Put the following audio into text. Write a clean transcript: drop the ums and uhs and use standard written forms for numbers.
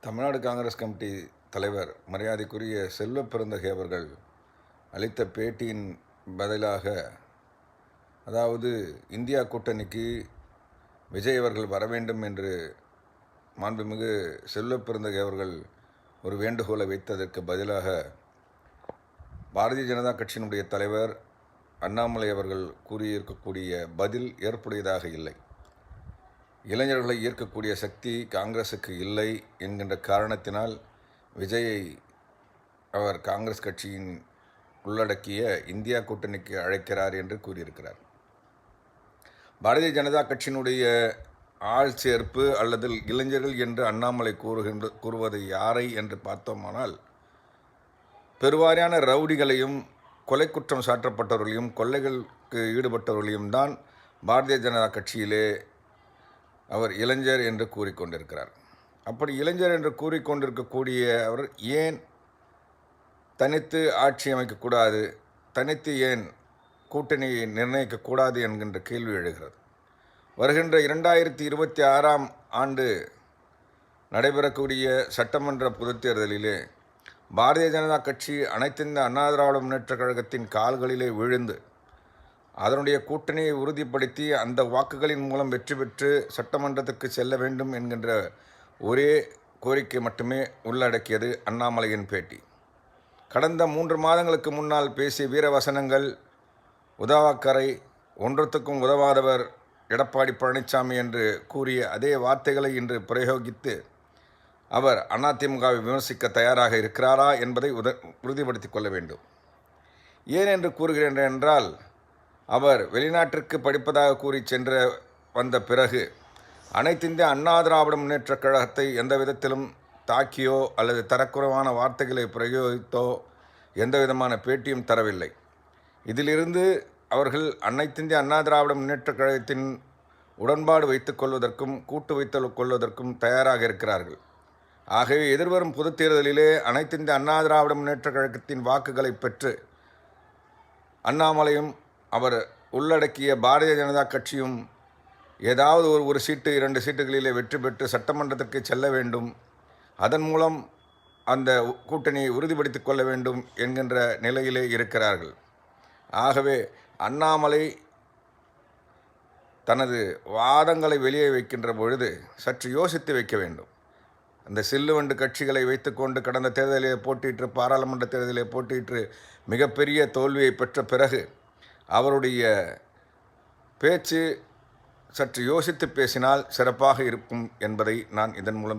Tamil Nadu Congress committee தலைவர் மரியாதைக்குரிய செல்வ பெருந்தகை அவர்கள் அளித்த பேட்டியின் பதிலாக, அதாவது இந்தியா கூட்டணிக்கு விஜய் அவர்கள் வர வேண்டும் என்று மாண்புமிகு செல்வ பெருந்தகை அவர்கள் ஒரு வேண்டுகோளை வைத்ததற்கு பதிலாக பாரதிய ஜனதா கட்சியினுடைய தலைவர் அண்ணாமலை அவர்கள் கூறியிருக்கக்கூடிய பதில் ஏற்புடையதாக இல்லை. இளைஞர்களை ஈர்க்கக்கூடிய சக்தி காங்கிரஸுக்கு இல்லை என்கின்ற காரணத்தினால் விஜயை அவர் காங்கிரஸ் கட்சியின் உள்ளடக்கிய இந்தியா கூட்டணிக்கு அழைக்கிறார் என்று கூறியிருக்கிறார். பாரதிய ஜனதா கட்சியினுடைய ஆள் சேர்ப்பு அல்லது இளைஞர்கள் என்று அண்ணாமலை கூறுவது யாரை என்று பார்த்தோமானால், பெருவாரியான ரவுடிகளையும் கொலை குற்றம் சாட்டப்பட்டவர்களையும் கொள்ளைகளுக்கு ஈடுபட்டவர்களையும் தான் பாரதிய ஜனதா கட்சியிலே அவர் இளைஞர் என்று கூறிக்கொண்டிருக்கிறார். அப்படி இளைஞர் என்று கூறிக்கொண்டிருக்கக்கூடிய அவர் ஏன் தனித்து ஆட்சி அமைக்கக்கூடாது, தனித்து ஏன் கூட்டணியை நிர்ணயிக்கக்கூடாது என்கின்ற கேள்வி எழுகிறது. வருகின்ற 2026ஆம் ஆண்டு நடைபெறக்கூடிய சட்டமன்ற பொதுத் தேர்தலிலே பாரதிய ஜனதா கட்சி அனைத்திந்திய அண்ணா திராவிட முன்னேற்றக் கழகத்தின் கால்களிலே விழுந்து அதனுடைய கூட்டணியை உறுதிப்படுத்தி அந்த வாக்குகளின் மூலம் வெற்றி பெற்று சட்டமன்றத்துக்கு செல்ல வேண்டும் என்கின்ற ஒரே கோரிக்கை மட்டுமே உள்ளடக்கியது அண்ணாமலையின் பேட்டி. கடந்த 3 மாதங்களுக்கு முன்னால் பேசிய வீரவசனங்கள், உதவாக்கரை, ஒன்றத்துக்கும் உதவாதவர் எடப்பாடி பழனிசாமி என்று கூறிய அதே வார்த்தைகளை இன்று பிரயோகித்து அவர் அதிமுகவை விமர்சிக்க தயாராக இருக்கிறாரா என்பதை உறுதிப்படுத்திக் கொள்ள வேண்டும். ஏன் என்று கூறுகிறேன் என்றால், அவர் வெளிநாட்டிற்கு படிப்பதாக கூறி சென்று வந்த பிறகு அனைத்திந்திய அண்ணா திராவிட முன்னேற்றக் கழகத்தை எந்த விதத்திலும் தாக்கியோ அல்லது தரக்குறைவான வார்த்தைகளை பிரயோகித்தோ எந்த விதமான பேட்டியும் தரவில்லை. இதிலிருந்து அவர்கள் அனைத்திந்திய அண்ணா திராவிட முன்னேற்றக் கழகத்தின் உடன்பாடு வைத்துக் கொள்வதற்கும் கூட்டு வைத்துக் கொள்வதற்கும் தயாராக இருக்கிறார்கள். ஆகவே எதிர்வரும் பொதுத் தேர்தலிலே அனைத்திந்திய அண்ணா திராவிட முன்னேற்றக் கழகத்தின் வாக்குகளை பெற்று அண்ணாமலையும் அவர் உள்ளடக்கிய பாரதிய ஜனதா கட்சியும் ஏதாவது ஒரு சீட்டு 2 சீட்டுகளிலே வெற்றி பெற்று சட்டமன்றத்திற்கு செல்ல வேண்டும், அதன் மூலம் அந்த கூட்டணியை உறுதிப்படுத்திக் கொள்ள வேண்டும் என்கின்ற நிலையிலே இருக்கிறார்கள். ஆகவே அண்ணாமலை தனது வாதங்களை வெளியே வைக்கின்ற பொழுது சற்று யோசித்து வைக்க வேண்டும். அந்த சில்லுவண்டு கட்சிகளை வைத்துக்கொண்டு கடந்த தேர்தலிலே போட்டியிட்டு, பாராளுமன்ற தேர்தலிலே போட்டியிட்டு மிகப்பெரிய தோல்வியை பெற்ற பிறகு அவருடைய பேச்சு சற்று யோசித்து பேசினால் சிறப்பாக இருக்கும் என்பதை நான் இதன் மூலம்